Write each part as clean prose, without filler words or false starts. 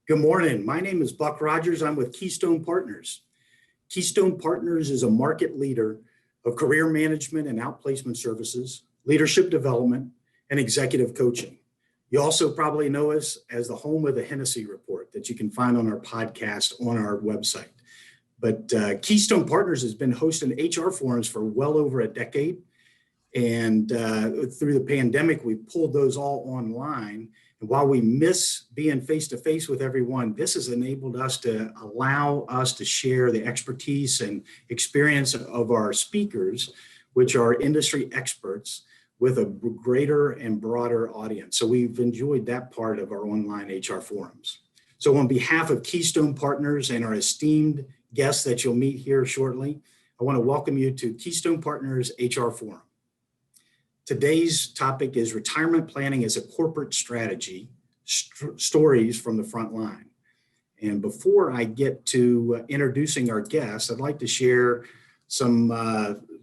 Good morning. My name is Buck Rogers. I'm with Keystone Partners. Keystone Partners is a market leader of career management and outplacement services, leadership development, and executive coaching. You also probably know us as the home of the Hennessy Report that you can find on our podcast on our website. But Keystone Partners has been hosting HR forums for well over a decade. And through the pandemic, we pulled those all online. And while we miss being face-to-face with everyone, this has enabled us to allow us to share the expertise and experience of our speakers, which are industry experts, with a greater and broader audience. So we've enjoyed that part of our online HR forums. So on behalf of Keystone Partners and our esteemed guests that you'll meet here shortly, I want to welcome you to Keystone Partners HR Forum. Today's topic is retirement planning as a corporate strategy, stories from the front line. And before I get to introducing our guests, I'd like to share some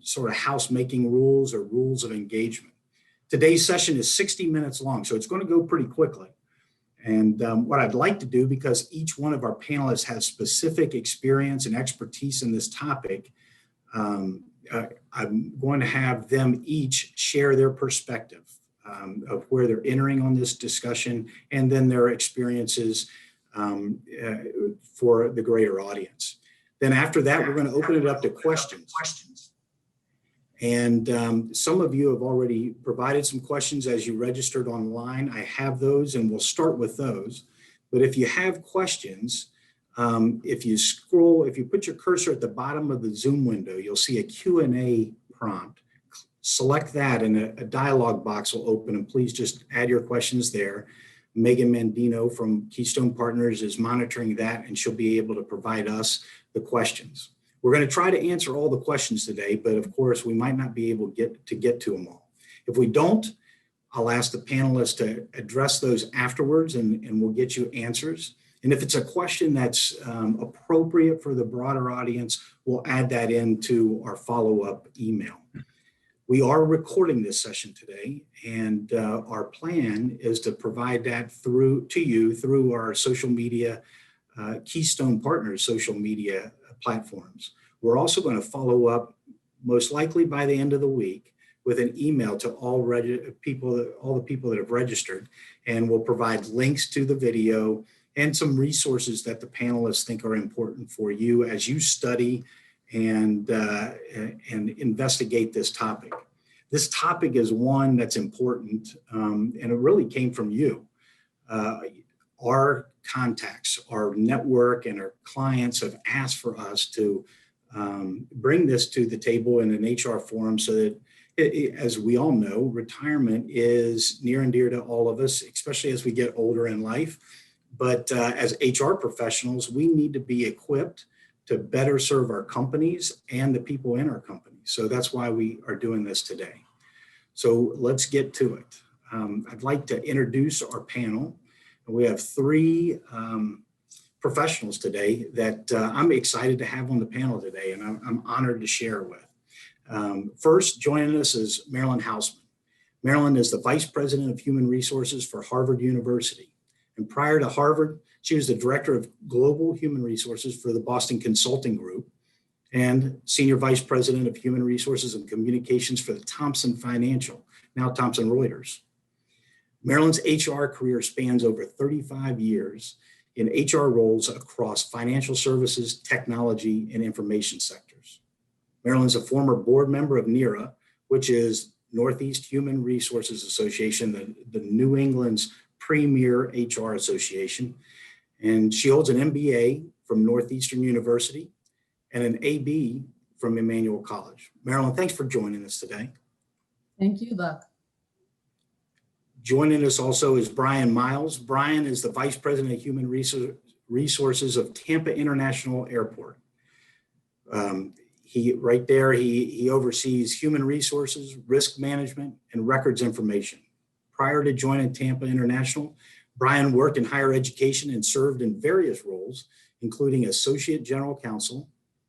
sort of housemaking rules or rules of engagement. Today's session is 60 minutes long, so it's going to go pretty quickly. And what I'd like to do, because each one of our panelists has specific experience and expertise in this topic, I'm going to have them each share their perspective of where they're entering on this discussion and then their experiences for the greater audience. Then after that, we're going to open it up to questions. And some of you have already provided some questions as you registered online. I have those and we'll start with those. But if you have questions, if you put your cursor at the bottom of the Zoom window, you'll see a Q&A prompt. Select that and a dialog box will open, and please just add your questions there. Megan Mandino from Keystone Partners is monitoring that, and she'll be able to provide us the questions. We're going to try to answer all the questions today, but of course we might not be able to get to them all. If we don't, I'll ask the panelists to address those afterwards, and we'll get you answers. And if it's a question that's appropriate for the broader audience, we'll add that into our follow-up email. We are recording this session today, and our plan is to provide that to you through our social media, Keystone Partners social media platforms. We're also going to follow up, most likely by the end of the week, with an email to all the people that have registered, and we'll provide links to the video and some resources that the panelists think are important for you as you study and investigate this topic. This topic is one that's important, and it really came from you. Our contacts, our network, and our clients have asked for us to bring this to the table in an HR forum so that, as we all know, retirement is near and dear to all of us, especially as we get older in life. But as HR professionals, we need to be equipped to better serve our companies and the people in our companies. So that's why we are doing this today. So let's get to it. I'd like to introduce our panel. We have three professionals today that I'm excited to have on the panel today, and I'm honored to share with. First, joining us is Marilyn Hausammann. Marilyn is the Vice President of Human Resources for Harvard University. And prior to Harvard, she was the Director of Global Human Resources for the Boston Consulting Group and Senior Vice President of Human Resources and Communications for the Thomson Financial, now Thomson Reuters. Marilyn's HR career spans over 35 years in HR roles across financial services, technology, and information sectors. Marilyn's a former board member of NERA, which is Northeast Human Resources Association, the New England's premier HR association. And she holds an MBA from Northeastern University and an AB from Emmanuel College. Marilyn, thanks for joining us today. Thank you, Buck. Joining us also is Brian Miles. Brian is the Vice President of Human Resources of Tampa International Airport. He oversees human resources, risk management, and records information. Prior to joining Tampa International, Brian worked in higher education and served in various roles, including Associate General Counsel,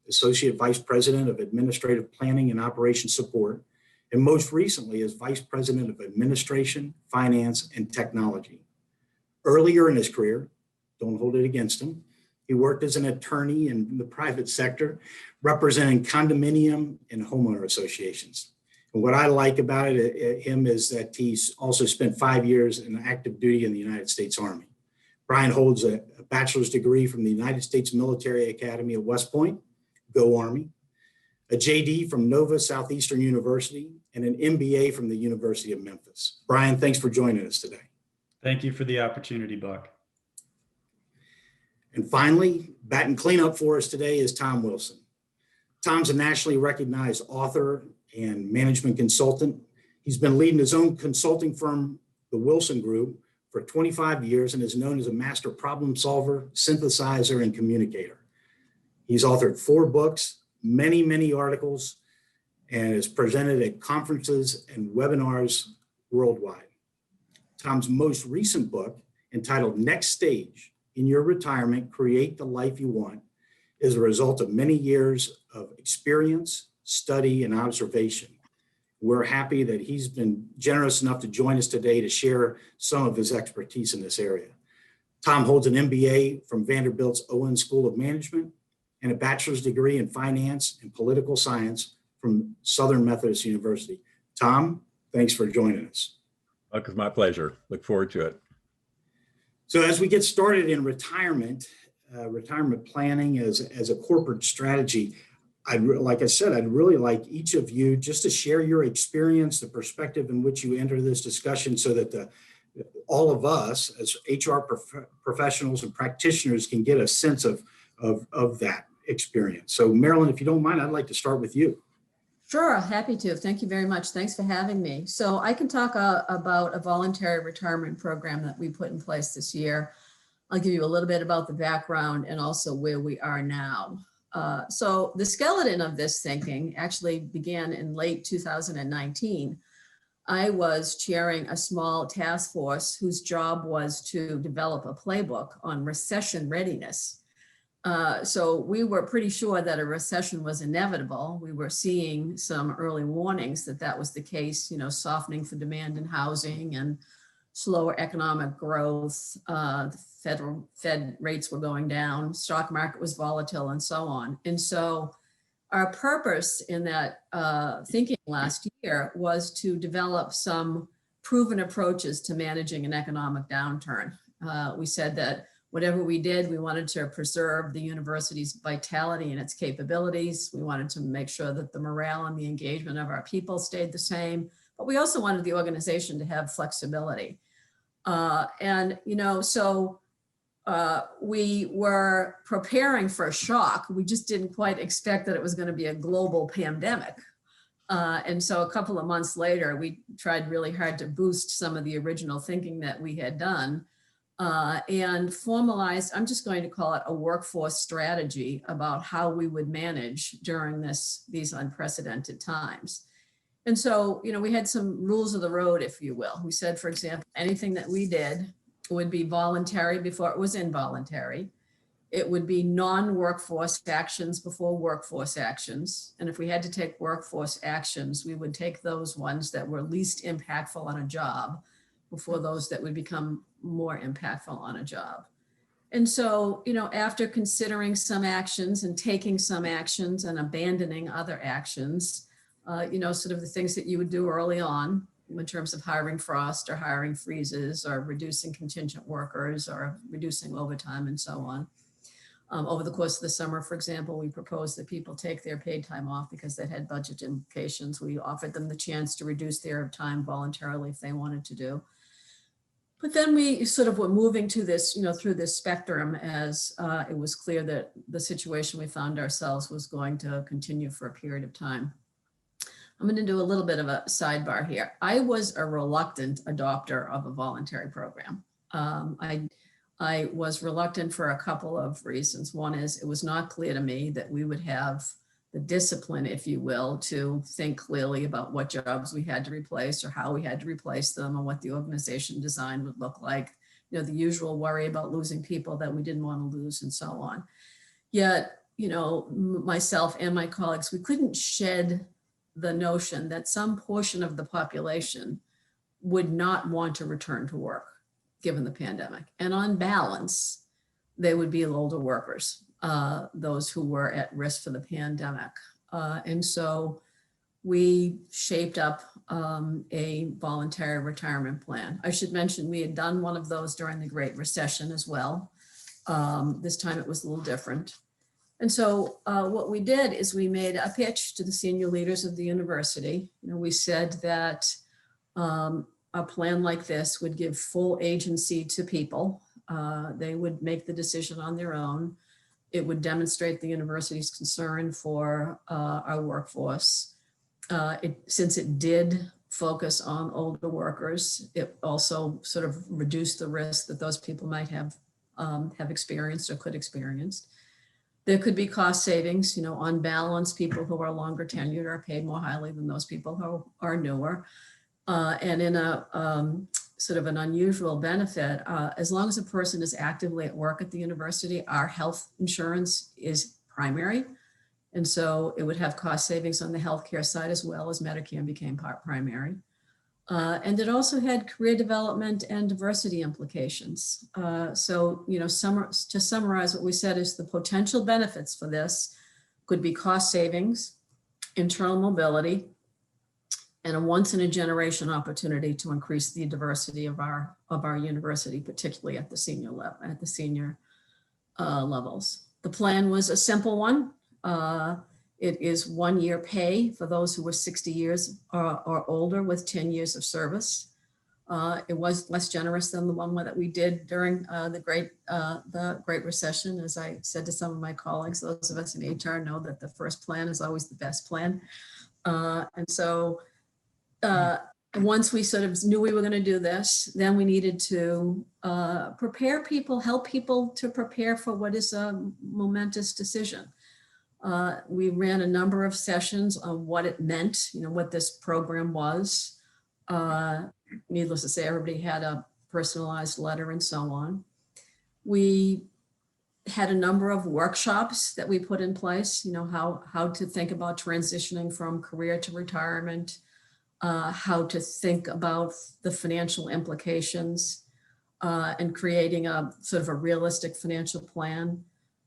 Associate Vice President of Administrative Planning and Operation Support, and most recently as Vice President of Administration, Finance, and Technology. Earlier in his career, Don't hold it against him. He worked as an attorney in the private sector, representing condominium and homeowner associations. And what I like about him is that he's also spent 5 years in active duty in the United States Army. Brian holds a bachelor's degree from the United States Military Academy at West Point, Go Army, a JD from Nova Southeastern University, and an MBA from the University of Memphis. Brian, thanks for joining us today. Thank you for the opportunity, Buck. And finally, batting cleanup for us today is Tom Wilson. Tom's a nationally recognized author and management consultant. He's been leading his own consulting firm, the Wilson Group, for 25 years and is known as a master problem solver, synthesizer, and communicator. He's authored 4 books, many articles, and is presented at conferences and webinars worldwide. Tom's most recent book, entitled Next Stage, In Your Retirement, Create the Life You Want, is a result of many years of experience, study, and observation. We're happy that he's been generous enough to join us today to share some of his expertise in this area. Tom holds an MBA from Vanderbilt's Owen School of Management and a bachelor's degree in finance and political science from Southern Methodist University. Tom, thanks for joining us. Buck, it's my pleasure. Look forward to it. So as we get started in retirement planning as a corporate strategy, like I said, I'd really like each of you just to share your experience, the perspective in which you enter this discussion so that all of us as HR professionals and practitioners can get a sense of that experience. So Marilyn, if you don't mind, I'd like to start with you. Sure, happy to. Thank you very much. Thanks for having me. So I can talk about a voluntary retirement program that we put in place this year. I'll give you a little bit about the background and also where we are now. So the skeleton of this thinking actually began in late 2019. I was chairing a small task force whose job was to develop a playbook on recession readiness. So we were pretty sure that a recession was inevitable. We were seeing some early warnings that that was the case, softening for demand in housing and slower economic growth. The Fed rates were going down, stock market was volatile, and so on. And so our purpose in that thinking last year was to develop some proven approaches to managing an economic downturn. We said that whatever we did, we wanted to preserve the university's vitality and its capabilities. We wanted to make sure that the morale and the engagement of our people stayed the same, but we also wanted the organization to have flexibility. We were preparing for a shock. We just didn't quite expect that it was going to be a global pandemic. And so a couple of months later, we tried really hard to boost some of the original thinking that we had done and formalized, I'm just going to call it a workforce strategy about how we would manage during these unprecedented times. And so, we had some rules of the road, if you will. We said, for example, anything that we did would be voluntary before it was involuntary. It would be non-workforce actions before workforce actions. And if we had to take workforce actions, we would take those ones that were least impactful on a job before those that would become more impactful on a job. And so, after considering some actions and taking some actions and abandoning other actions, sort of the things that you would do early on in terms of hiring frost or hiring freezes or reducing contingent workers or reducing overtime and so on. Over the course of the summer, for example, we proposed that people take their paid time off because that had budget implications. We offered them the chance to reduce their time voluntarily if they wanted to do. But then we sort of were moving to this, through this spectrum as it was clear that the situation we found ourselves was going to continue for a period of time. I'm going to do a little bit of a sidebar here. I was a reluctant adopter of a voluntary program. I was reluctant for a couple of reasons. One is it was not clear to me that we would have the discipline, if you will, to think clearly about what jobs we had to replace or how we had to replace them and what the organization design would look like. The usual worry about losing people that we didn't want to lose and so on. Yet, myself and my colleagues, we couldn't shed the notion that some portion of the population would not want to return to work given the pandemic. And on balance, they would be older workers, those who were at risk for the pandemic. And so we shaped up a voluntary retirement plan. I should mention we had done one of those during the Great Recession as well. This time it was a little different. And so what we did is we made a pitch to the senior leaders of the university. We said that a plan like this would give full agency to people. They would make the decision on their own. It would demonstrate the university's concern for our workforce. Since it did focus on older workers, it also sort of reduced the risk that those people might have experienced or could experience. There could be cost savings, on balance, people who are longer tenured are paid more highly than those people who are newer. And in a sort of an unusual benefit, as long as a person is actively at work at the university, our health insurance is primary. And so it would have cost savings on the healthcare side as well as Medicare became primary. And it also had career development and diversity implications. So, to summarize what we said is the potential benefits for this could be cost savings, internal mobility, and a once in a generation opportunity to increase the diversity of our university, particularly at the senior level, levels. The plan was a simple one. It is 1 year pay for those who were 60 years or older with 10 years of service. It was less generous than the one that we did during the Great Recession. As I said to some of my colleagues, those of us in HR know that the first plan is always the best plan. And so once we sort of knew we were going to do this, then we needed to prepare people, help people to prepare for what is a momentous decision. We ran a number of sessions on what it meant, what this program was. Needless to say, everybody had a personalized letter and so on. We had a number of workshops that we put in place, how to think about transitioning from career to retirement, how to think about the financial implications, and creating a sort of a realistic financial plan.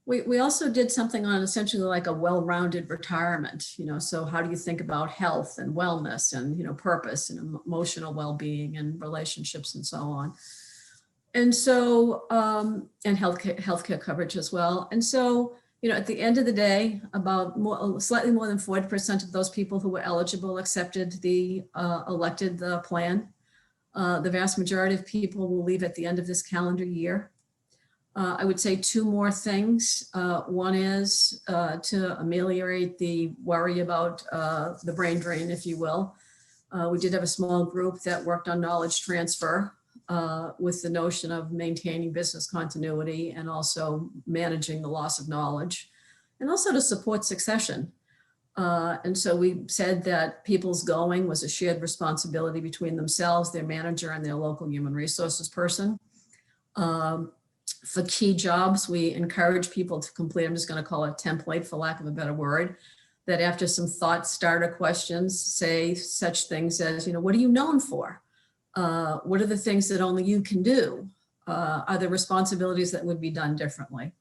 We also did something on essentially like a well-rounded retirement, so how do you think about health and wellness and, purpose and emotional well-being and relationships and so on. And so, and healthcare coverage as well. And so, at the end of the day, slightly more than 40% of those people who were eligible elected the plan. The vast majority of people will leave at the end of this calendar year. I would say two more things. One is to ameliorate the worry about the brain drain, if you will. We did have a small group that worked on knowledge transfer with the notion of maintaining business continuity and also managing the loss of knowledge, and also to support succession. And so we said that people's going was a shared responsibility between themselves, their manager, and their local human resources person. For key jobs, we encourage people to complete, I'm just going to call it a template for lack of a better word, that after some thought starter questions, say such things as, what are you known for? What are the things that only you can do? Are there responsibilities that would be done differently?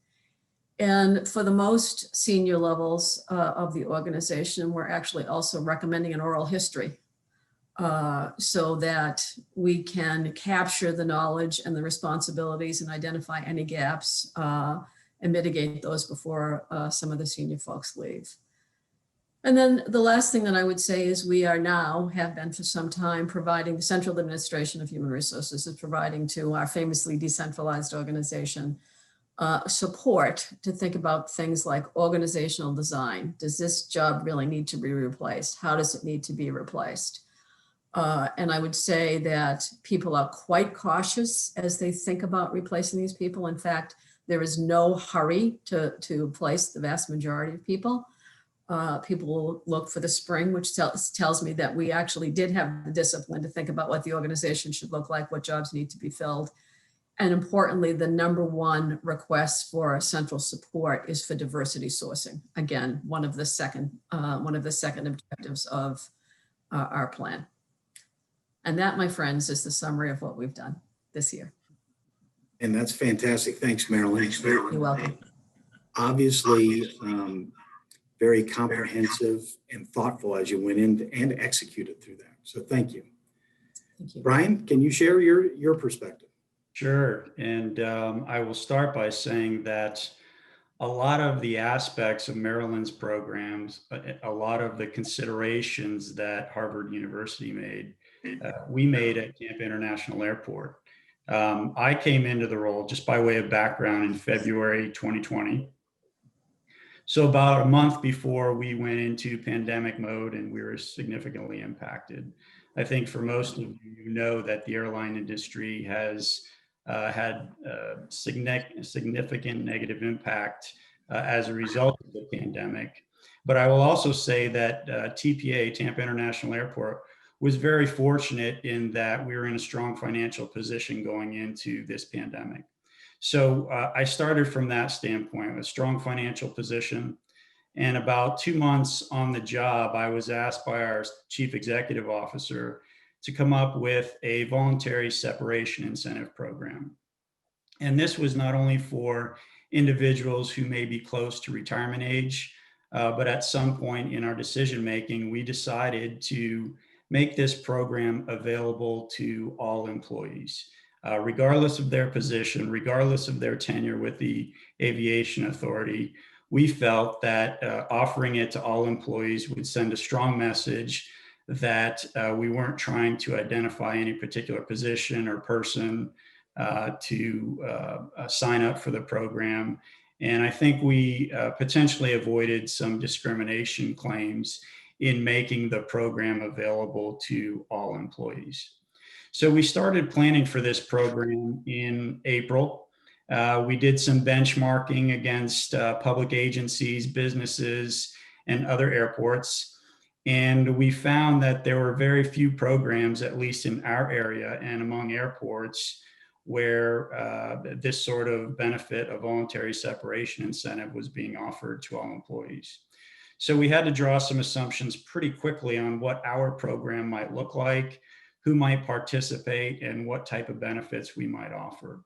And for the most senior levels of the organization, we're actually also recommending an oral history so that we can capture the knowledge and the responsibilities and identify any gaps and mitigate those before some of the senior folks leave. And then the last thing that I would say is we are now, have been for some time, providing the Central Administration of Human Resources is providing to our famously decentralized organization support to think about things like organizational design. Does this job really need to be replaced? How does it need to be replaced? And I would say that people are quite cautious as they think about replacing these people. In fact, there is no hurry to place the vast majority of people. People will look for the spring, which tells me that we actually did have the discipline to think about what the organization should look like, what jobs need to be filled. And importantly, the number one request for central support is for diversity sourcing. Again, one of the second objectives of our plan. And that, my friends, is the summary of what we've done this year. And that's fantastic. Thanks, Marilyn. You're welcome. Obviously, very comprehensive and thoughtful as you went in and executed through that. So thank you. Thank you. Brian, can you share your perspective? Sure. And I will start by saying that a lot of the aspects of Maryland's programs, a lot of the considerations that Harvard University made, we made at Tampa International Airport. I came into the role, just by way of background, in February 2020. So about a month before we went into pandemic mode and we were significantly impacted. I think for most of you know that the airline industry has had significant negative impact as a result of the pandemic. But I will also say that TPA, Tampa International Airport, was very fortunate in that we were in a strong financial position going into this pandemic. So I started from that standpoint, a strong financial position. And about 2 months on the job, I was asked by our chief executive officer to come up with a voluntary separation incentive program. And this was not only for individuals who may be close to retirement age, but at some point in our decision making, we decided to make this program available to all employees. Regardless of their position, regardless of their tenure with the Aviation Authority, we felt that offering it to all employees would send a strong message that we weren't trying to identify any particular position or person to sign up for the program. And I think we potentially avoided some discrimination claims in making the program available to all employees. So we started planning for this program in April. We did some benchmarking against public agencies, businesses, and other airports. And we found that there were very few programs, at least in our area and among airports, where this sort of benefit of voluntary separation incentive was being offered to all employees. So we had to draw some assumptions pretty quickly on what our program might look like, who might participate, and what type of benefits we might offer.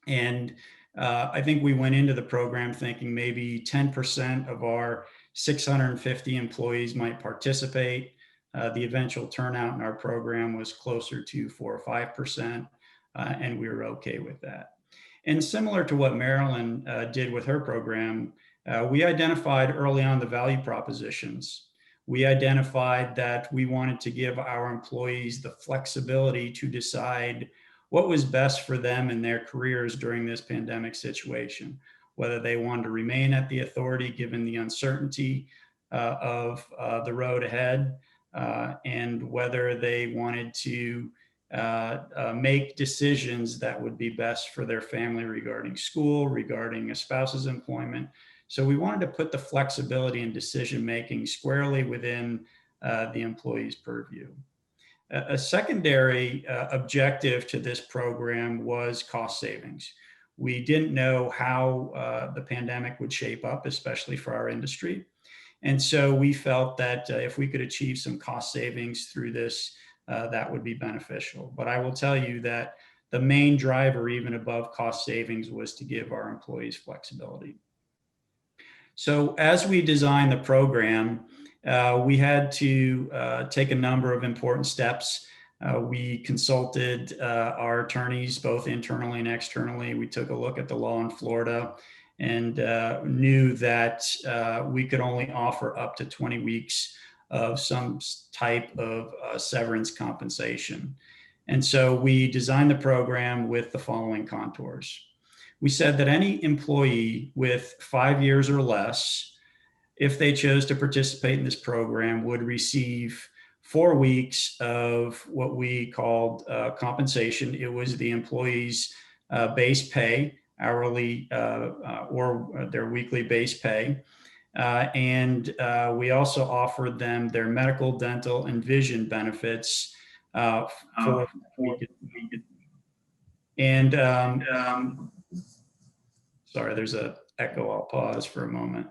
And I think we went into the program thinking maybe 10% of our 650 employees might participate. The eventual turnout in our program was closer to 4 or 5%, and we were okay with that. And similar to what Marilyn did with her program, we identified early on the value propositions. We identified that we wanted to give our employees the flexibility to decide what was best for them in their careers during this pandemic situation, whether they wanted to remain at the authority given the uncertainty of the road ahead, and whether they wanted to make decisions that would be best for their family regarding school, regarding a spouse's employment. So we wanted to put the flexibility in decision-making squarely within the employee's purview. A secondary objective to this program was cost savings. We didn't know how the pandemic would shape up, especially for our industry. And so we felt that if we could achieve some cost savings through this, that would be beneficial. But I will tell you that the main driver, even above cost savings, was to give our employees flexibility. So as we designed the program, we had to take a number of important steps. We consulted our attorneys, both internally and externally. We took a look at the law in Florida and knew that we could only offer up to 20 weeks of some type of severance compensation. And so we designed the program with the following contours. We said that any employee with 5 years or less, if they chose to participate in this program, would receive 4 weeks of what we called compensation. It was the employee's base pay, hourly or their weekly base pay. And we also offered them their medical, dental, and vision benefits for and sorry, there's an echo. I'll pause for a moment.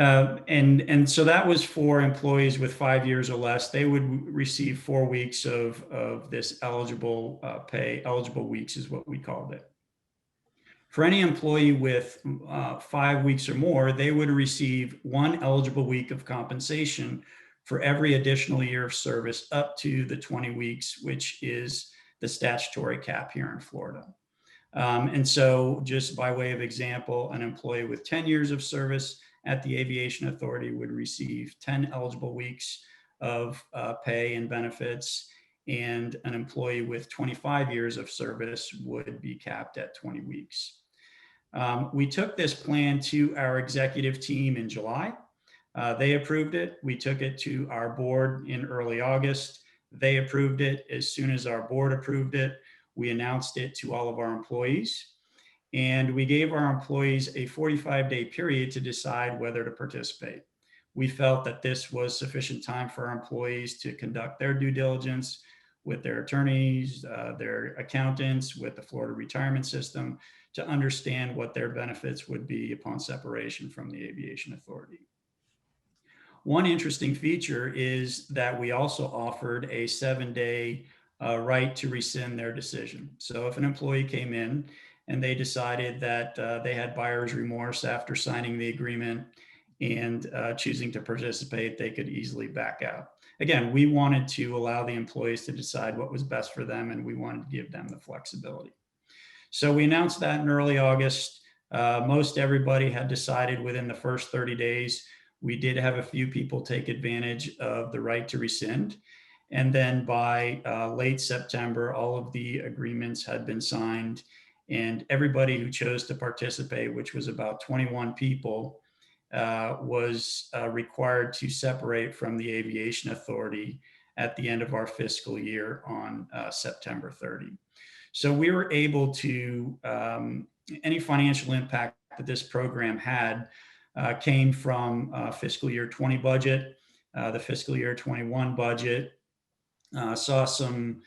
And so that was for employees with 5 years or less. They would receive 4 weeks of this eligible pay. Eligible weeks is what we called it. For any employee with 5 weeks or more, they would receive 1 eligible week of compensation for every additional year of service up to the 20 weeks, which is the statutory cap here in Florida. And so just by way of example, an employee with 10 years of service at the Aviation Authority would receive 10 eligible weeks of pay and benefits, and an employee with 25 years of service would be capped at 20 weeks. We took this plan to our executive team in July. They approved it. We took it to our board in early August. They approved it. As soon as our board approved it, we announced it to all of our employees. And we gave our employees a 45-day period to decide whether to participate. We felt that this was sufficient time for our employees to conduct their due diligence with their attorneys, their accountants, with the Florida retirement system, to understand what their benefits would be upon separation from the Aviation Authority. One interesting feature is that we also offered a 7-day right to rescind their decision. So if an employee came in and they decided that they had buyer's remorse after signing the agreement and choosing to participate, they could easily back out. Again, we wanted to allow the employees to decide what was best for them, and we wanted to give them the flexibility. So we announced that in early August. Most everybody had decided within the first 30 days. We did have a few people take advantage of the right to rescind. And then by late September, all of the agreements had been signed, and everybody who chose to participate, which was about 21 people, was required to separate from the Aviation Authority at the end of our fiscal year on September 30. So we were able to, any financial impact that this program had came from fiscal year 20 budget. The fiscal year 21 budget saw some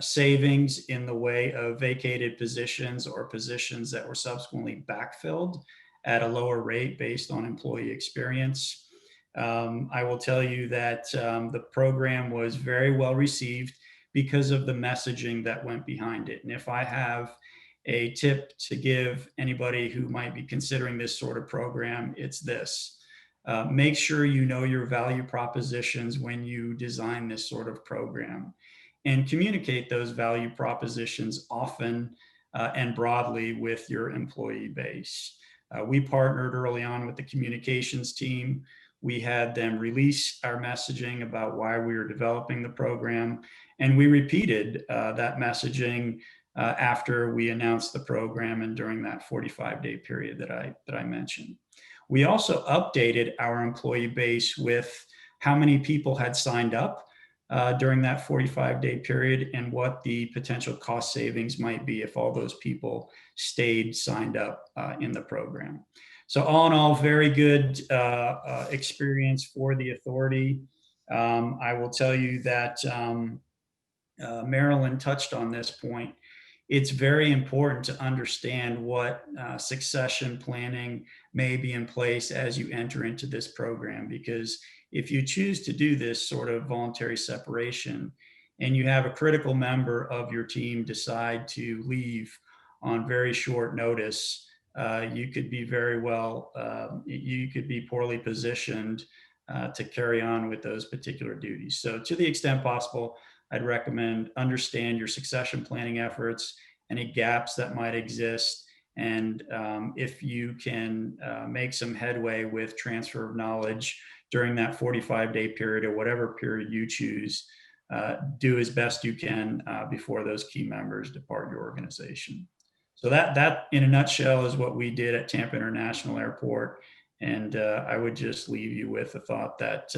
savings in the way of vacated positions or positions that were subsequently backfilled at a lower rate based on employee experience. I will tell you that the program was very well received because of the messaging that went behind it. And if I have a tip to give anybody who might be considering this sort of program, it's this. Make sure you know your value propositions when you design this sort of program, and communicate those value propositions often and broadly with your employee base. We partnered early on with the communications team. We had them release our messaging about why we were developing the program, and we repeated that messaging after we announced the program and during that 45-day period that I mentioned. We also updated our employee base with how many people had signed up during that 45-day period and what the potential cost savings might be if all those people stayed signed up in the program. So all in all, very good experience for the authority. I will tell you that Marilyn touched on this point. It's very important to understand what succession planning may be in place as you enter into this program, because if you choose to do this sort of voluntary separation and you have a critical member of your team decide to leave on very short notice, you could be you could be poorly positioned to carry on with those particular duties. So to the extent possible, I'd recommend understand your succession planning efforts, any gaps that might exist, and if you can make some headway with transfer of knowledge during that 45-day period or whatever period you choose, do as best you can before those key members depart your organization. So that in a nutshell is what we did at Tampa International Airport. And I would just leave you with the thought that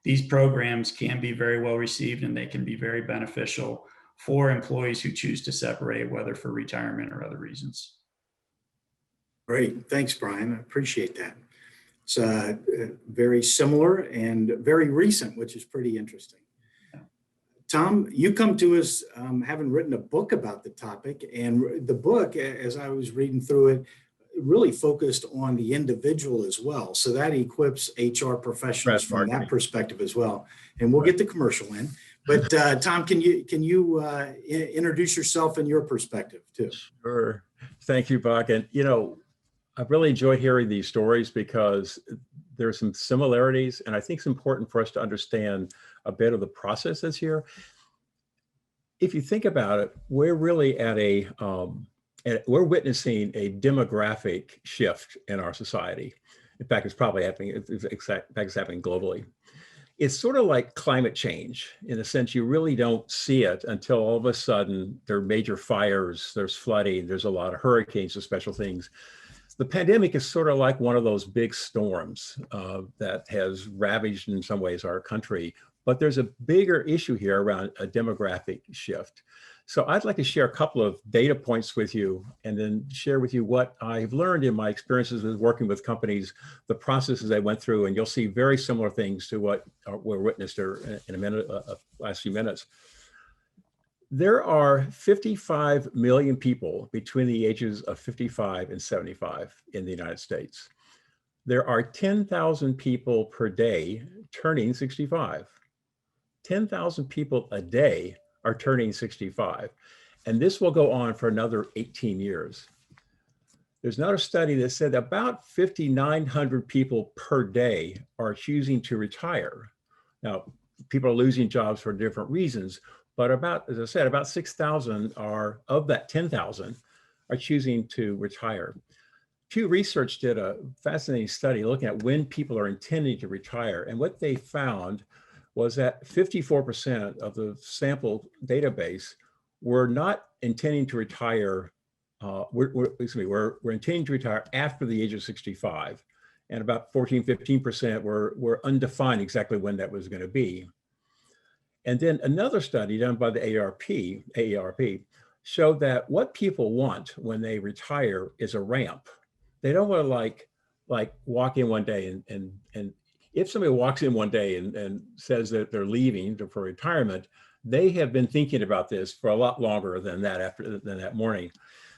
these programs can be very well received and they can be very beneficial for employees who choose to separate, whether for retirement or other reasons. Great. Thanks, Brian. I appreciate that. It's very similar and very recent, which is pretty interesting. Tom, you come to us having written a book about the topic, and the book, as I was reading through it, really focused on the individual as well. So that equips HR professionals Right, from that marketing. perspective as well. And we'll get the commercial in. But Tom, can you introduce yourself and your perspective too? Sure. Thank you, Buck. And, I've really enjoyed hearing these stories because there are some similarities, and I think it's important for us to understand a bit of the process that's here. If you think about it, we're really we're witnessing a demographic shift in our society. In fact, it's probably happening. It's happening globally. It's sort of like climate change in the sense you really don't see it until all of a sudden there are major fires, there's flooding, there's a lot of hurricanes and special things. The pandemic is sort of like one of those big storms that has ravaged in some ways our country, but there's a bigger issue here around a demographic shift. So I'd like to share a couple of data points with you and then share with you what I've learned in my experiences with working with companies, the processes I went through, and you'll see very similar things to what we're witnessed in a minute, last few minutes. There are 55 million people between the ages of 55 and 75 in the United States. There are 10,000 people per day turning 65. 10,000 people a day are turning 65. And this will go on for another 18 years. There's another study that said about 5,900 people per day are choosing to retire. Now, people are losing jobs for different reasons, but as I said, about 6,000 of that 10,000 are choosing to retire. Pew Research did a fascinating study looking at when people are intending to retire. And what they found was that 54% of the sample database were not intending to retire, we're intending to retire after the age of 65. And about 15% were undefined exactly when that was going to be. And then another study done by the AARP showed that what people want when they retire is a ramp. They don't want to like walk in one day and if somebody walks in one day and says that they're leaving for retirement, they have been thinking about this for a lot longer than that morning.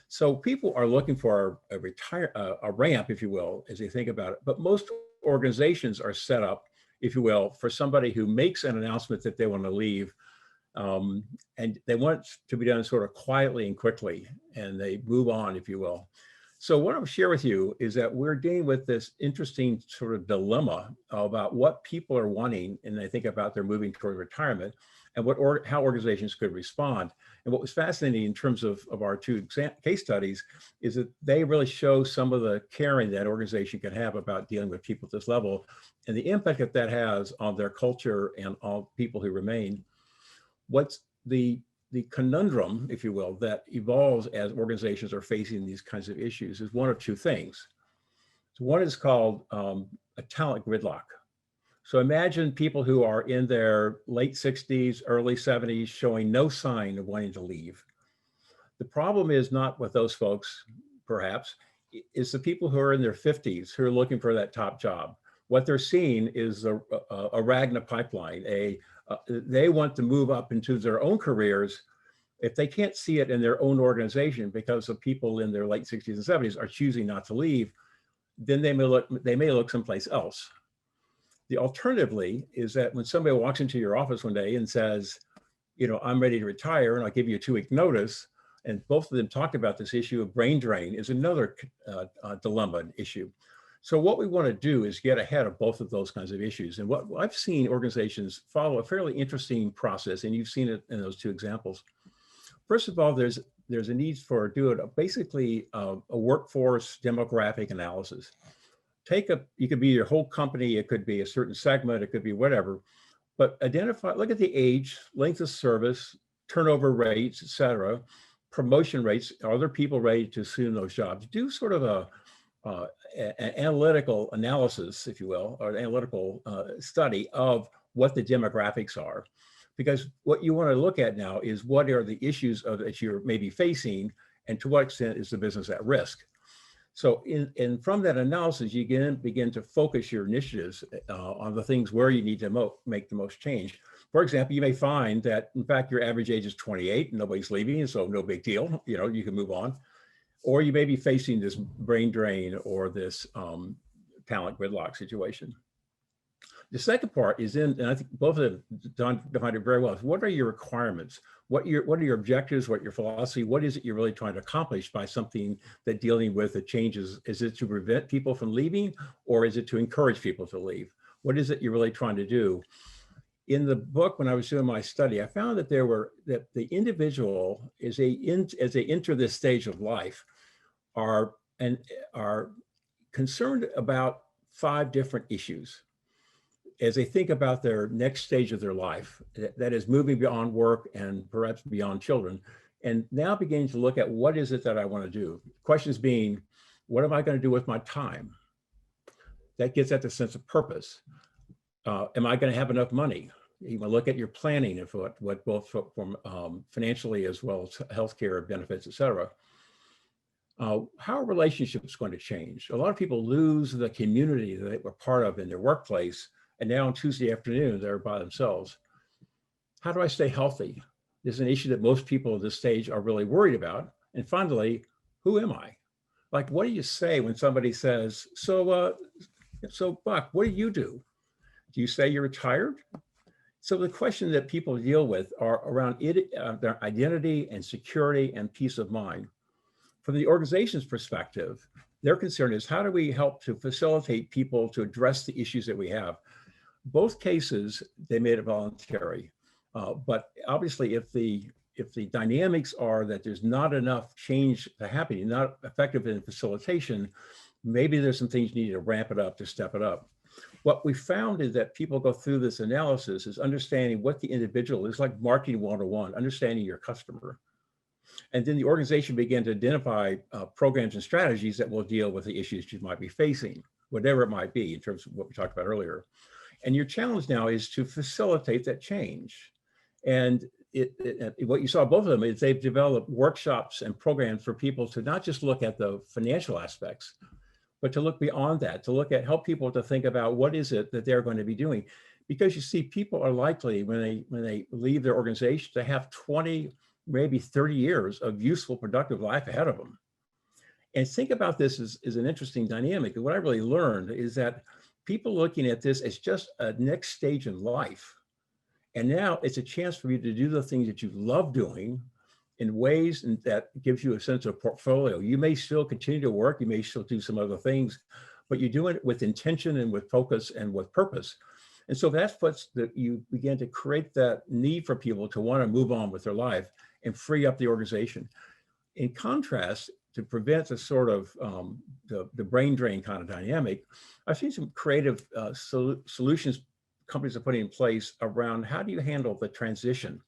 So people are looking for a ramp, if you will, as they think about it. But most organizations are set up, if you will, for somebody who makes an announcement that they want to leave, and they want it to be done sort of quietly and quickly, and they move on, if you will. So what I'll share with you is that we're dealing with this interesting sort of dilemma about what people are wanting, and they think about their moving toward retirement, and how organizations could respond. And what was fascinating in terms of our two case studies is that they really show some of the caring that organization can have about dealing with people at this level and the impact that that has on their culture and on people who remain. What's the conundrum, if you will, that evolves as organizations are facing these kinds of issues is one of two things. So one is called a talent gridlock. So imagine people who are in their late 60s, early 70s, showing no sign of wanting to leave. The problem is not with those folks, perhaps, it's the people who are in their 50s who are looking for that top job. What they're seeing is a Ragna pipeline. They want to move up into their own careers. If they can't see it in their own organization because of people in their late 60s and 70s are choosing not to leave, then they may look someplace else. The alternatively is that when somebody walks into your office one day and says, I'm ready to retire and I'll give you a 2-week notice, and both of them talked about this issue of brain drain is another dilemma issue. So what we want to do is get ahead of both of those kinds of issues. And what I've seen organizations follow a fairly interesting process, and you've seen it in those two examples. First of all, there's a need for doing basically a workforce demographic analysis. You could be your whole company, it could be a certain segment, it could be whatever, but look at the age, length of service, turnover rates, et cetera, promotion rates. Are there people ready to assume those jobs? Do sort of an analytical analysis, if you will, or an analytical study of what the demographics are. Because what you want to look at now is what are the issues that you're maybe facing, and to what extent is the business at risk. So from that analysis, you begin to focus your initiatives on the things where you need to make the most change. For example, you may find that, in fact, your average age is 28 and nobody's leaving, so no big deal. You can move on. or you may be facing this brain drain or this talent gridlock situation. The second part is in, and I think both of them defined it very well. Is what are your requirements? What are your objectives? What your philosophy? What is it you're really trying to accomplish by something that dealing with the changes? Is it to prevent people from leaving, or is it to encourage people to leave? What is it you're really trying to do? In the book, when I was doing my study, I found that that the individual, as they enter this stage of life, are concerned about 5 different issues as they think about their next stage of their life, that is moving beyond work and perhaps beyond children, and now beginning to look at what is it that I want to do. Questions being, what am I going to do with my time? That gets at the sense of purpose. Am I going to have enough money? You want to look at your planning of what both from financially as well as healthcare benefits, et cetera. How are relationships going to change? A lot of people lose the community that they were part of in their workplace, and now on Tuesday afternoon, they're by themselves. How do I stay healthy? This is an issue that most people at this stage are really worried about. And finally, who am I? Like, what do you say when somebody says, so Buck, what do you do? Do you say you're retired? So the question that people deal with are around their identity and security and peace of mind. From the organization's perspective, their concern is how do we help to facilitate people to address the issues that we have? Both cases, they made it voluntary. But obviously, if the dynamics are that there's not enough change to happen, not effective in facilitation, maybe there's some things you need to ramp it up, to step it up. What we found is that people go through this analysis is understanding what the individual is, like marketing 101, understanding your customer. And then the organization began to identify programs and strategies that will deal with the issues you might be facing, whatever it might be in terms of what we talked about earlier. And your challenge now is to facilitate that change. And what you saw both of them is they've developed workshops and programs for people to not just look at the financial aspects, but to look beyond that, to look at, help people to think about what is it that they're going to be doing. Because you see, people are likely when they leave their organization to have 20, maybe 30 years of useful, productive life ahead of them. And think about this as an interesting dynamic. And what I really learned is that people looking at this as just a next stage in life. And now it's a chance for you to do the things that you love doing in ways that gives you a sense of portfolio. You may still continue to work, you may still do some other things, but you do it with intention and with focus and with purpose. And so that's you begin to create that need for people to want to move on with their life and free up the organization. In contrast, to prevent the sort of the brain drain kind of dynamic, I've seen some creative solutions companies are putting in place around how do you handle the transition.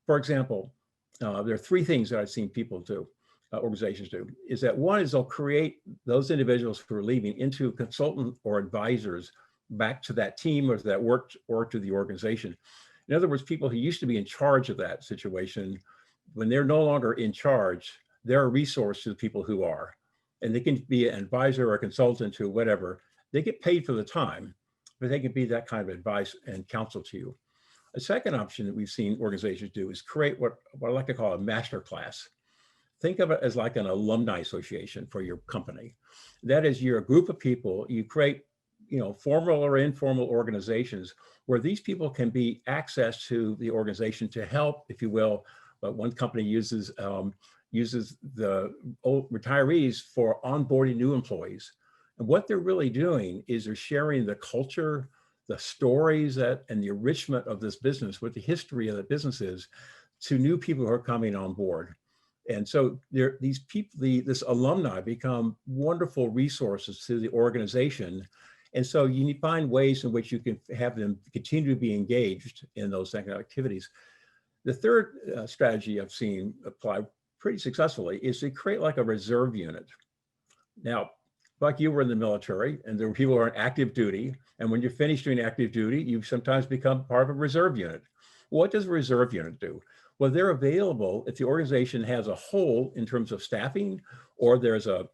For example, there are 3 things that I've seen people do, organizations do, is that one is they'll create those individuals who are leaving into consultant or advisors back to that team or to that work or to the organization. In other words, people who used to be in charge of that situation, when they're no longer in charge, they're a resource to the people who are. And they can be an advisor or a consultant to whatever. They get paid for the time, but they can be that kind of advice and counsel to you. A second option that we've seen organizations do is create what I like to call a master class. Think of it as like an alumni association for your company. That is, you're a group of people, you create, formal or informal organizations where these people can be access to the organization to help, if you will. But one company uses the old retirees for onboarding new employees. And what they're really doing is they're sharing the culture, the stories and the enrichment of this business, what the history of the business is, to new people who are coming on board. And so these people, this alumni become wonderful resources to the organization. And so you need to find ways in which you can have them continue to be engaged in those activities. The third strategy I've seen apply pretty successfully is to create like a reserve unit. Now, Buck, you were in the military and there were people who are on active duty. And when you're finished doing active duty, you sometimes become part of a reserve unit. What does a reserve unit do? Well, they're available if the organization has a hole in terms of staffing, or there's a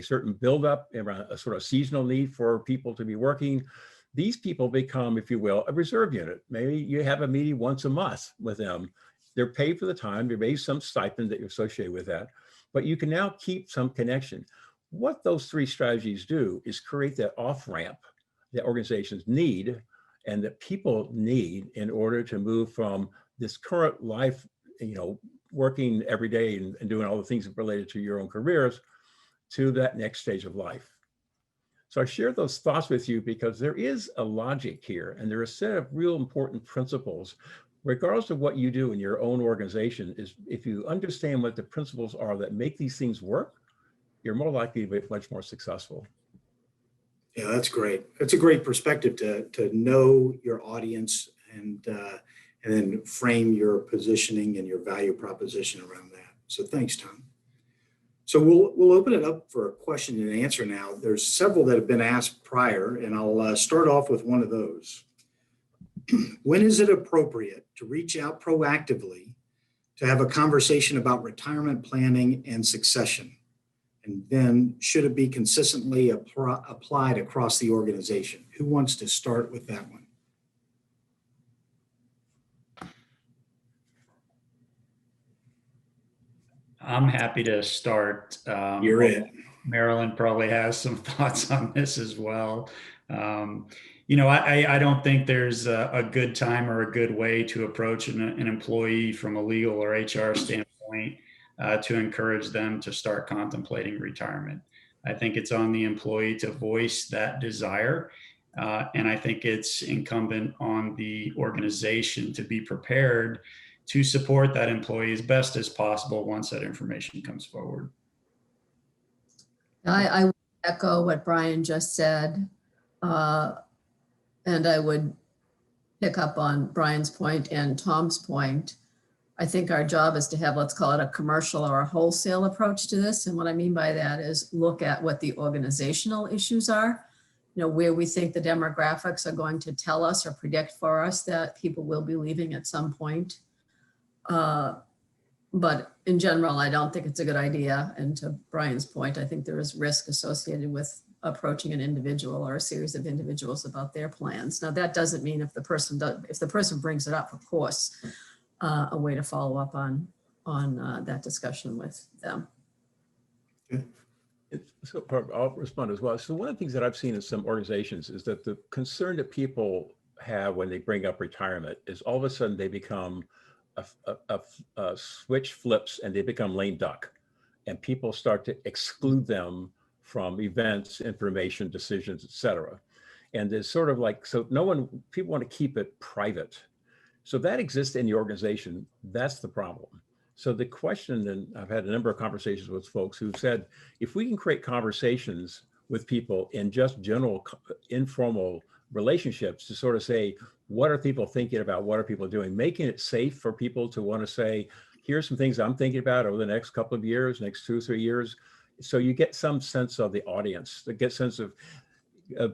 certain buildup around a sort of seasonal need for people to be working. These people become, if you will, a reserve unit. Maybe you have a meeting once a month with them They're paid for the time. There may be some stipend that you're associated with that, but you can now keep some connection. What those three strategies do is create that off-ramp that organizations need and that people need in order to move from this current life, working every day and doing all the things related to your own careers to that next stage of life. So I share those thoughts with you because there is a logic here, and there are a set of real important principles, regardless of what you do in your own organization. Is if you understand what the principles are that make these things work, you're more likely to be much more successful. Yeah, that's great. That's a great perspective to know your audience and then frame your positioning and your value proposition around that. So thanks, Tom. So we'll open it up for a question and answer now. There's several that have been asked prior, and I'll start off with one of those. When is it appropriate to reach out proactively to have a conversation about retirement planning and succession? And then should it be consistently applied across the organization? Who wants to start with that one? I'm happy to start. You're it. Marilyn probably has some thoughts on this as well. I don't think there's a good time or a good way to approach an employee from a legal or HR standpoint to encourage them to start contemplating retirement. I think it's on the employee to voice that desire. And I think it's incumbent on the organization to be prepared to support that employee as best as possible once that information comes forward. I would echo what Brian just said. And I would pick up on Brian's point and Tom's point. I think our job is to have, let's call it a commercial or a wholesale approach to this. And what I mean by that is look at what the organizational issues are, where we think the demographics are going to tell us or predict for us that people will be leaving at some point. But in general, I don't think it's a good idea. And to Brian's point, I think there is risk associated with approaching an individual or a series of individuals about their plans. Now, that doesn't mean if the person brings it up, of course, a way to follow up on that discussion with them. So I'll respond as well. So one of the things that I've seen in some organizations is that the concern that people have when they bring up retirement is all of a sudden they become a switch flips and they become lame duck, and people start to exclude them from events, information, decisions, etc. And there's sort of like, so people want to keep it private. So that exists in the organization. That's the problem. So the question, and I've had a number of conversations with folks who've said, if we can create conversations with people in just general informal relationships to sort of say, what are people thinking about? What are people doing? Making it safe for people to want to say, here's some things I'm thinking about over the next couple of years, next 2 or 3 years. So you get some sense of the audience, to get sense of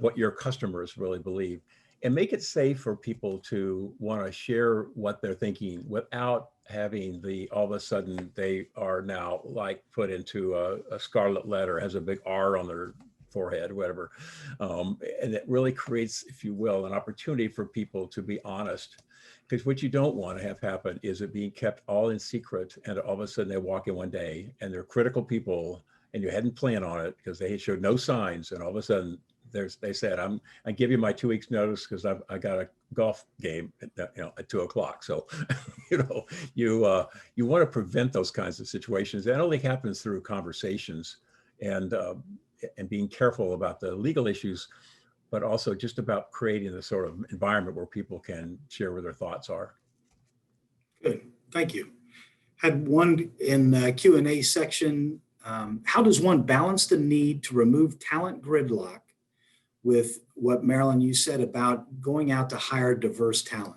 what your customers really believe, and make it safe for people to want to share what they're thinking without having all of a sudden they are now like put into a scarlet letter, has a big R on their forehead, whatever. And it really creates, if you will, an opportunity for people to be honest. Because what you don't want to have happen is it being kept all in secret, and all of a sudden they walk in one day and they're critical people and you hadn't planned on it because they showed no signs, and all of a sudden they said, I give you my 2 weeks notice because I got a golf game at 2 o'clock. So, you want to prevent those kinds of situations. That only happens through conversations and being careful about the legal issues, but also just about creating the sort of environment where people can share what their thoughts are. Good, thank you. Had one in the Q&A section. How does one balance the need to remove talent gridlock with what, Marilyn, you said about going out to hire diverse talent?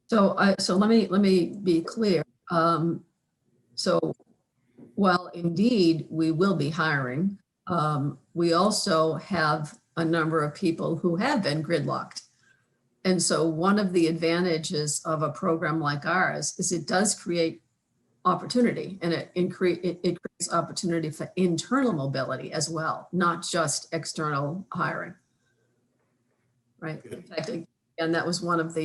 So let me be clear. So while indeed we will be hiring, we also have a number of people who have been gridlocked. And so one of the advantages of a program like ours is it does create opportunity, and it creates opportunity for internal mobility as well, not just external hiring. Right. In fact, And that was one of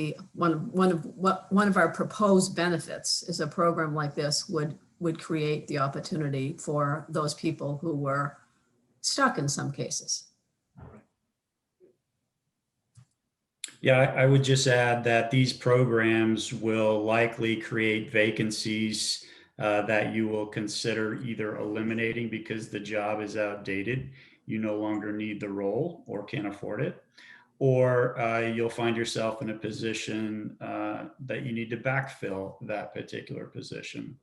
our proposed benefits, is a program like this would create the opportunity for those people who were stuck in some cases. Yeah, I would just add that these programs will likely create vacancies that you will consider either eliminating because the job is outdated, you no longer need the role or can't afford it, or you'll find yourself in a position that you need to backfill that particular position.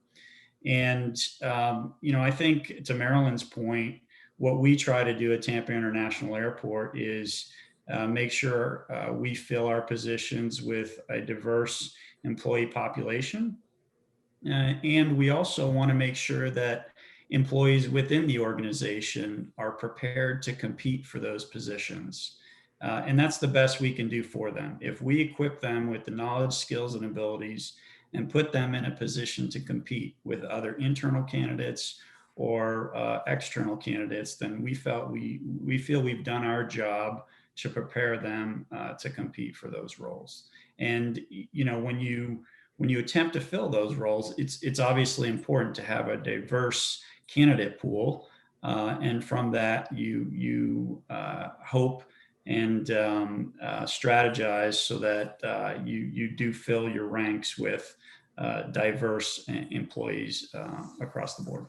And, I think to Marilyn's point, what we try to do at Tampa International Airport is make sure we fill our positions with a diverse employee population. And we also want to make sure that employees within the organization are prepared to compete for those positions. And that's the best we can do for them. If we equip them with the knowledge, skills, and abilities and put them in a position to compete with other internal candidates or external candidates, then we feel we've done our job to prepare them to compete for those roles. And when you attempt to fill those roles, it's obviously important to have a diverse candidate pool, and from that you hope and strategize so that you do fill your ranks with diverse employees across the board.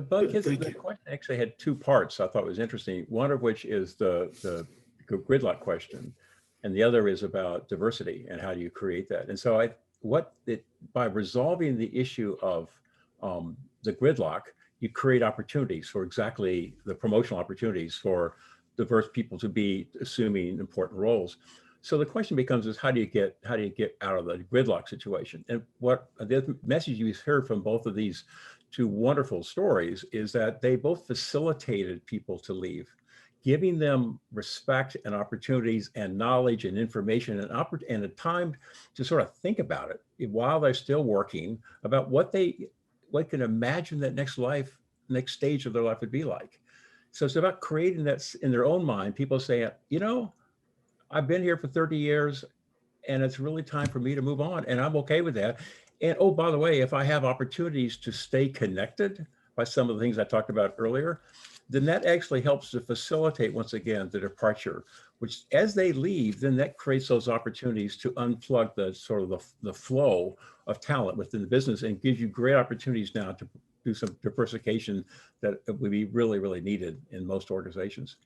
Bug, Thank the you. question actually had two parts I thought was interesting. One of which is the gridlock question, and the other is about diversity and how do you create that. And so by resolving the issue of the gridlock, you create opportunities for exactly the promotional opportunities for diverse people to be assuming important roles. So the question becomes is how do you get out of the gridlock situation? And what the message you've heard from both of these two wonderful stories is that they both facilitated people to leave, giving them respect and opportunities and knowledge and information and a time to sort of think about it while they're still working about what can imagine that next stage of their life would be like. So it's about creating that in their own mind, people saying, I've been here for 30 years and it's really time for me to move on. And I'm okay with that. And oh, by the way, if I have opportunities to stay connected by some of the things I talked about earlier, then that actually helps to facilitate, once again, the departure, which as they leave, then that creates those opportunities to unplug the sort of the flow of talent within the business and gives you great opportunities now to do some diversification that would be really, really needed in most organizations.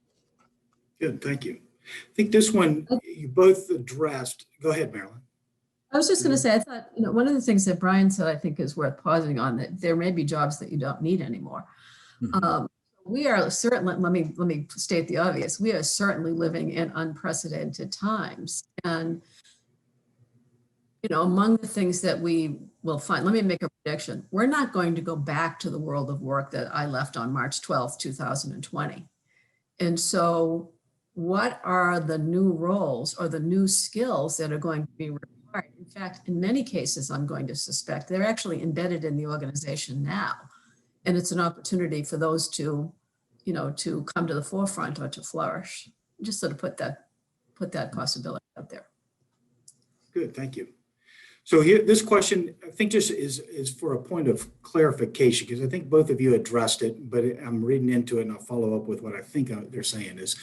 Good, thank you. I think this one you both addressed. Go ahead, Marilyn. I was just going to say, I thought, one of the things that Brian said, I think is worth pausing on, that there may be jobs that you don't need anymore. Mm-hmm. We are certainly, let me state the obvious, we are certainly living in unprecedented times. And, among the things that we will find, let me make a prediction. We're not going to go back to the world of work that I left on March 12th, 2020. And so what are the new roles or the new skills that are going to be required? In fact, in many cases, I'm going to suspect they're actually embedded in the organization now. And it's an opportunity for those to come to the forefront or to flourish. Just sort of put that possibility out there. Good, thank you. So here, this question, I think just is for a point of clarification, because I think both of you addressed it, but I'm reading into it and I'll follow up with what I think they're saying is,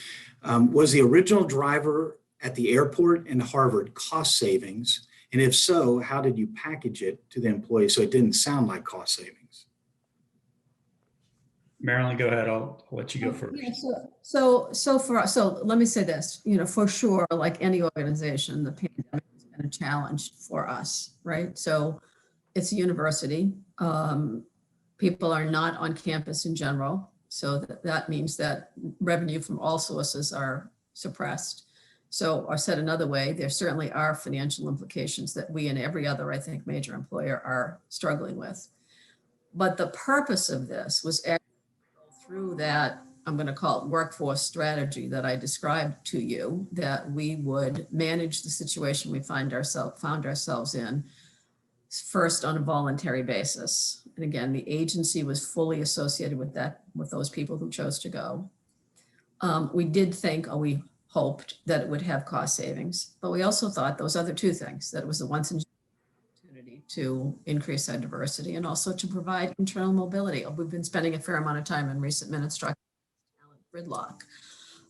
was the original driver at the airport and Harvard cost savings? And if so, how did you package it to the employee so it didn't sound like cost savings? Marilyn, go ahead. I'll let you go first. Yeah, so let me say this, for sure, like any organization, the pandemic has been a challenge for us, right? So it's a university. People are not on campus in general. So that means that revenue from all sources are suppressed. So, or said another way, there certainly are financial implications that we and every other, I think, major employer are struggling with. But the purpose of this was actually through that, I'm going to call it workforce strategy that I described to you, that we would manage the situation we found ourselves in first on a voluntary basis. And again, the agency was fully associated with those people who chose to go. We did think, or we hoped that it would have cost savings, but we also thought those other two things, that it was a once in opportunity to increase our diversity and also to provide internal mobility. We've been spending a fair amount of time in recent minutes talking about talent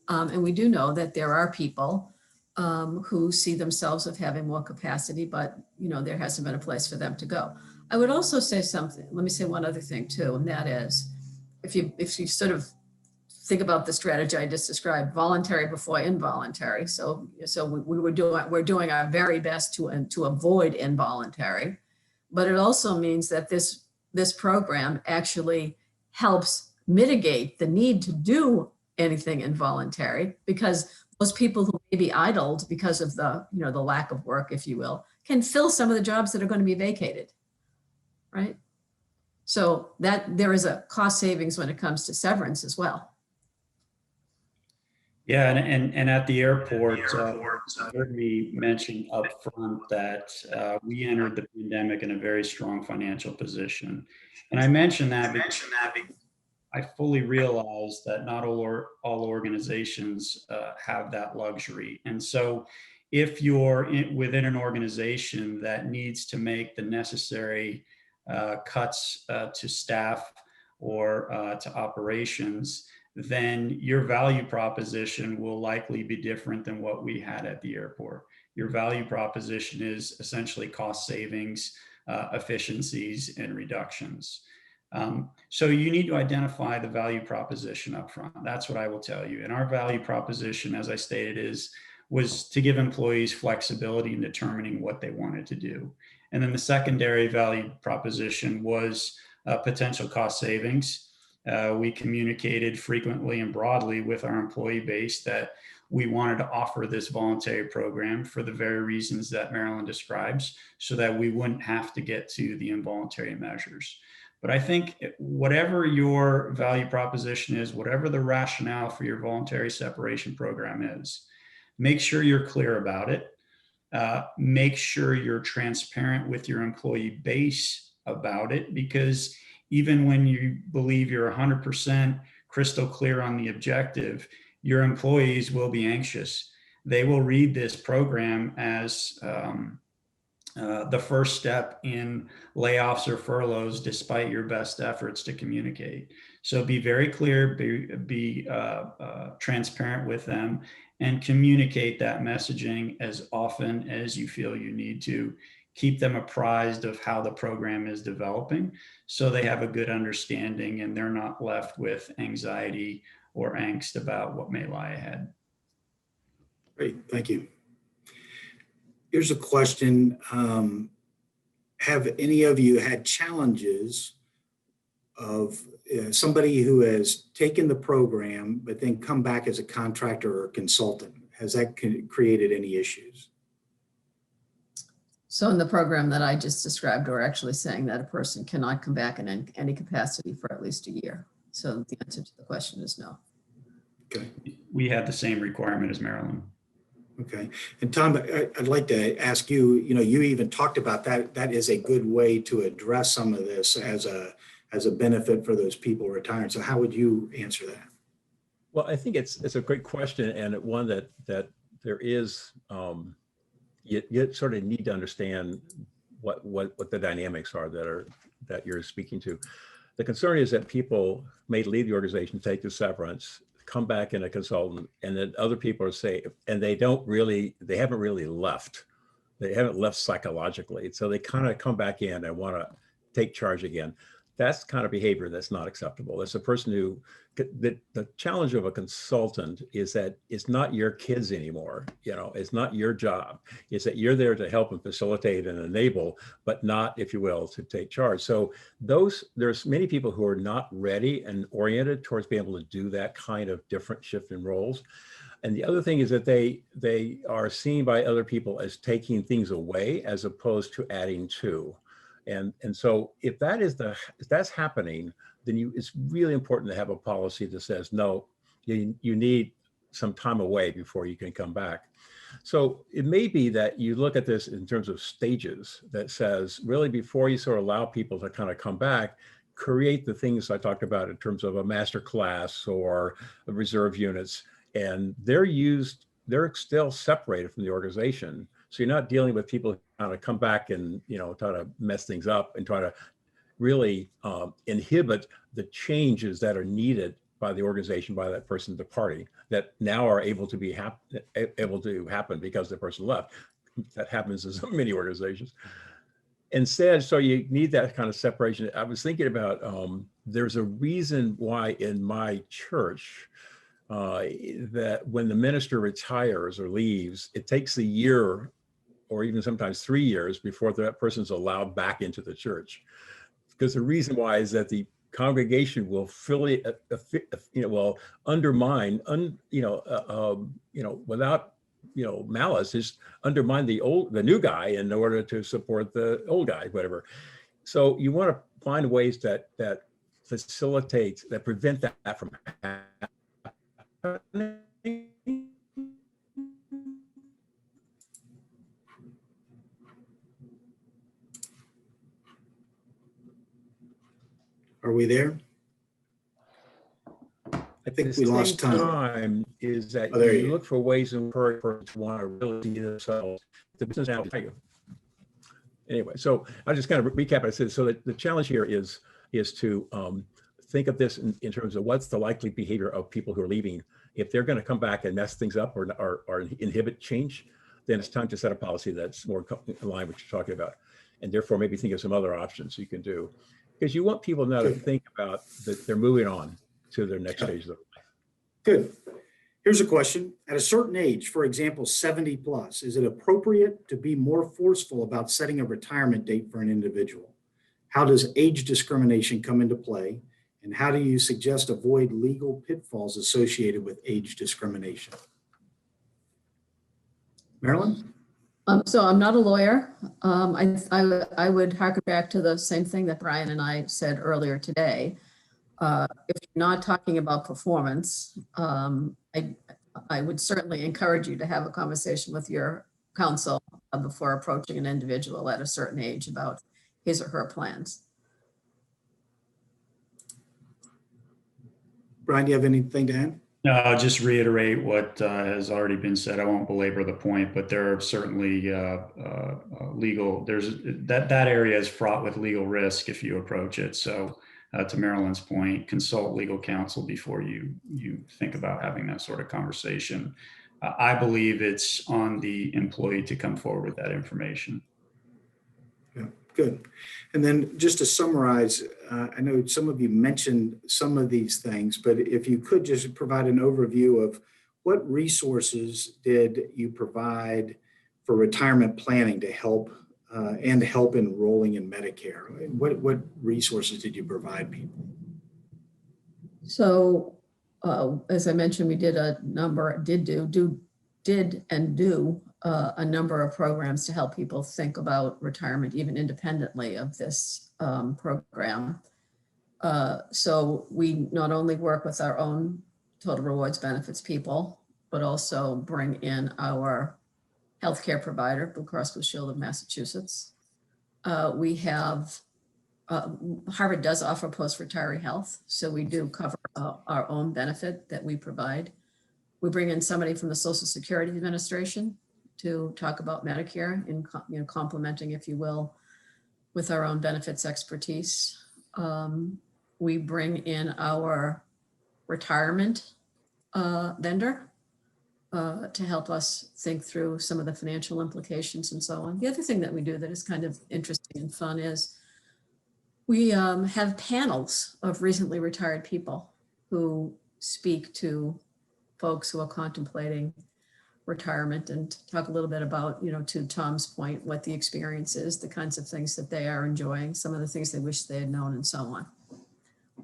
gridlock. And we do know that there are people who see themselves as having more capacity, but there hasn't been a place for them to go. I would also say something, let me say one other thing too, and that is, if you sort of think about the strategy I just described, voluntary before involuntary. So we're doing our very best to avoid involuntary, but it also means that this program actually helps mitigate the need to do anything involuntary, because those people who may be idled because of the lack of work, if you will, can fill some of the jobs that are going to be vacated, right? So that there is a cost savings when it comes to severance as well. Yeah, and at the airport, you heard me mention up front that we entered the pandemic in a very strong financial position. And I mentioned that because I fully realize that not all organizations have that luxury. And so if you're within an organization that needs to make the necessary cuts to staff or to operations, then your value proposition will likely be different than what we had at the airport. Your value proposition is essentially cost savings, efficiencies, and reductions. So you need to identify the value proposition up front. That's what I will tell you. And our value proposition, as I stated, was to give employees flexibility in determining what they wanted to do. And then the secondary value proposition was potential cost savings. We communicated frequently and broadly with our employee base that we wanted to offer this voluntary program for the very reasons that Marilyn describes, so that we wouldn't have to get to the involuntary measures. But I think whatever your value proposition is, whatever the rationale for your voluntary separation program is, make sure you're clear about it. Make sure you're transparent with your employee base about it, because even when you believe you're 100% crystal clear on the objective, your employees will be anxious. They will read this program as the first step in layoffs or furloughs, despite your best efforts to communicate. So be very clear, be transparent with them, and communicate that messaging as often as you feel you need to. Keep them apprised of how the program is developing, so they have a good understanding and they're not left with anxiety or angst about what may lie ahead. Great, thank you. Here's a question. Have any of you had challenges of somebody who has taken the program but then come back as a contractor or consultant? Has that created any issues? So in the program that I just described, we're actually saying that a person cannot come back in any capacity for at least a year. So the answer to the question is no. Okay. We had the same requirement as Marilyn. Okay. And Tom, I'd like to ask you, you even talked about that. That is a good way to address some of this as a benefit for those people retiring. So how would you answer that? Well, I think it's a great question, and one that there is, you sort of need to understand what the dynamics are that you're speaking to. The concern is that people may leave the organization, take the severance, come back in a consultant, and then other people are saying, and they haven't really left. They haven't left psychologically. So they kind of come back in and want to take charge again. That's the kind of behavior that's not acceptable. It's a person who, the challenge of a consultant is that it's not your kids anymore. It's not your job. It's that you're there to help and facilitate and enable, but not, if you will, to take charge. So there's many people who are not ready and oriented towards being able to do that kind of different shift in roles. And the other thing is that they are seen by other people as taking things away as opposed to adding to. And so if that's happening, then it's really important to have a policy that says, no, you need some time away before you can come back. So it may be that you look at this in terms of stages that says, really, before you sort of allow people to kind of come back, create the things I talked about in terms of a master class or reserve units. And they're used they're still separated from the organization. So you're not dealing with people who kind of come back and, try to mess things up and try to really inhibit the changes that are needed by the organization, by that person departing, that now are able to be able to happen because the person left. That happens in so many organizations. Instead, so you need that kind of separation. I was thinking about, there's a reason why in my church, that when the minister retires or leaves, it takes a year or even sometimes 3 years before that person's allowed back into the church. Because the reason why is that the congregation will fully, will undermine, without, malice, is undermine the new guy in order to support the old guy, whatever. So you want to find ways that facilitate, that prevent that from happening. Are we there? I think we lost time. Is that Oh, there you you look for ways to encourage persons to want to really see themselves. The business now. Anyway, so I'll just kind of recap. I said, so that the challenge here is to think of this in terms of what's the likely behavior of people who are leaving. If they're going to come back and mess things up or inhibit change, then it's time to set a policy that's more in line with what you're talking about. And therefore, maybe think of some other options you can do. Because you want people now to think about that they're moving on to their next stage of their life. Good. Here's a question. At a certain age, for example, 70 plus, is it appropriate to be more forceful about setting a retirement date for an individual? How does age discrimination come into play? And how do you suggest avoid legal pitfalls associated with age discrimination? Marilyn? So I'm not a lawyer. I would harken back to the same thing that Brian and I said earlier today. If you're not talking about performance, I would certainly encourage you to have a conversation with your counsel before approaching an individual at a certain age about his or her plans. Brian, do you have anything to add? No, I'll just reiterate what has already been said. I won't belabor the point, but there are certainly legal, that area is fraught with legal risk if you approach it. So to Marilyn's point, consult legal counsel before you think about having that sort of conversation. I believe it's on the employee to come forward with that information. Yeah, good. And then just to summarize, I know some of you mentioned some of these things, but if you could just provide an overview of what resources did you provide for retirement planning to help and help enrolling in Medicare? What resources did you provide people? So as I mentioned, we did a number, do a number of programs to help people think about retirement, even independently of this program. So we not only work with our own total rewards benefits people, but also bring in our healthcare provider, Blue Cross Blue Shield of Massachusetts. We have, Harvard does offer post-retiree health, so we do cover our own benefit that we provide. We bring in somebody from the Social Security Administration to talk about Medicare, in complementing, if you will, with our own benefits expertise. We bring in our retirement vendor to help us think through some of the financial implications and so on. The other thing that we do that is kind of interesting and fun is we have panels of recently retired people who speak to folks who are contemplating retirement and talk a little bit about, to Tom's point, what the experience is, the kinds of things that they are enjoying, some of the things they wish they had known, and so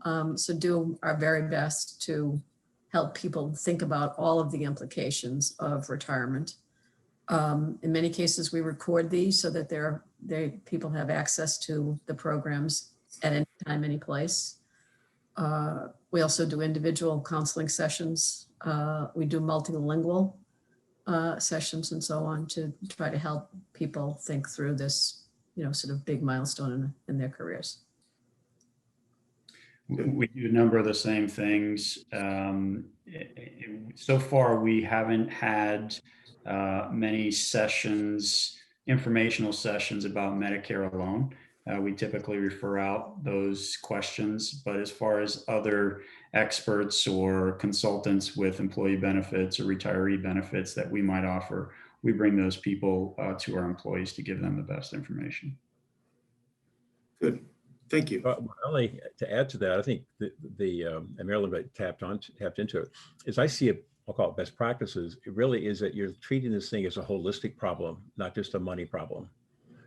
on. So do our very best to help people think about all of the implications of retirement. In many cases, we record these so that people have access to the programs at any time, any place. We also do individual counseling sessions. We do multilingual sessions and so on to try to help people think through this, sort of big milestone in their careers. We do a number of the same things. So far, we haven't had many sessions, informational sessions about Medicare alone. We typically refer out those questions, but as far as other experts or consultants with employee benefits or retiree benefits that we might offer, we bring those people to our employees to give them the best information. Good. Thank you. Only to add to that, I think and Marilyn tapped into it, is I see it, I'll call it best practices. It really is that you're treating this thing as a holistic problem, not just a money problem.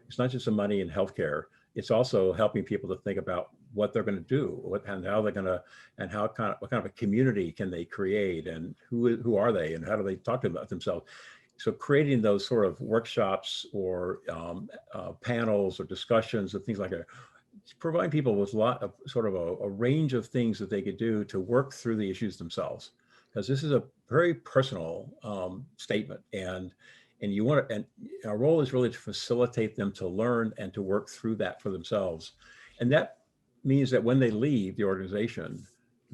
It's not just a money in healthcare. It's also helping people to think about what they're going to do, and how they're going to, and what kind of a community can they create, and who are they, and how do they talk about themselves. So creating those sort of workshops or panels or discussions and things like that, providing people with a lot of sort of a range of things that they could do to work through the issues themselves, because this is a very personal statement, and our role is really to facilitate them to learn and to work through that for themselves. And that means that when they leave the organization,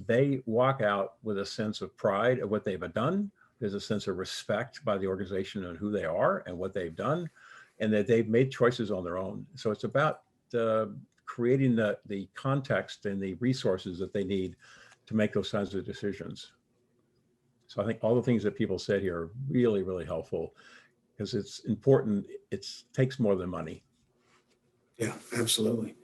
they walk out with a sense of pride of what they've done. There's a sense of respect by the organization and who they are and what they've done, and that they've made choices on their own. So it's about creating the context and the resources that they need to make those kinds of decisions. So I think all the things that people said here are really, really helpful, because it's important. It takes more than money. Yeah, absolutely.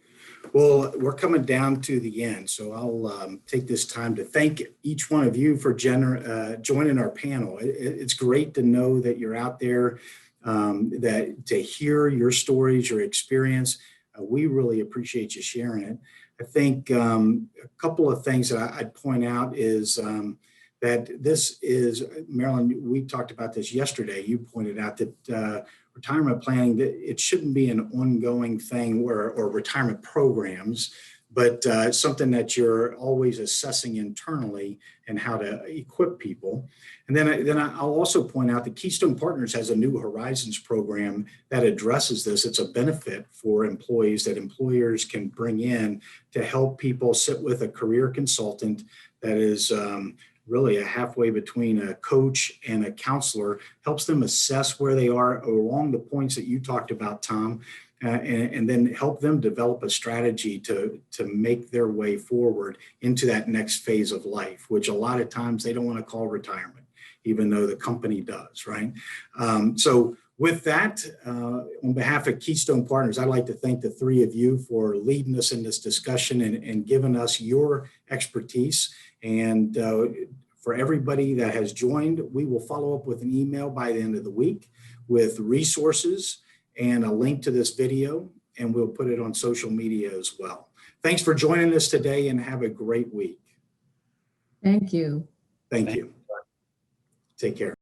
Well, we're coming down to the end, so I'll take this time to thank each one of you for joining our panel. It's great to know that you're out there, that to hear your stories, your experience. We really appreciate you sharing it. I think a couple of things that I'd point out is that this is, Marilyn, we talked about this yesterday. You pointed out that retirement planning, that it shouldn't be an ongoing thing or retirement programs, but something that you're always assessing internally and how to equip people. And then I'll also point out that Keystone Partners has a New Horizons program that addresses this. It's a benefit for employees that employers can bring in to help people sit with a career consultant that is really a halfway between a coach and a counselor, helps them assess where they are along the points that you talked about, Tom, and then help them develop a strategy to make their way forward into that next phase of life, which a lot of times they don't want to call retirement, even though the company does, right? So with that, on behalf of Keystone Partners, I'd like to thank the three of you for leading us in this discussion and giving us your expertise. And for everybody that has joined, we will follow up with an email by the end of the week with resources and a link to this video, and we'll put it on social media as well. Thanks for joining us today, and have a great week. Thank you. Thank you. Take care.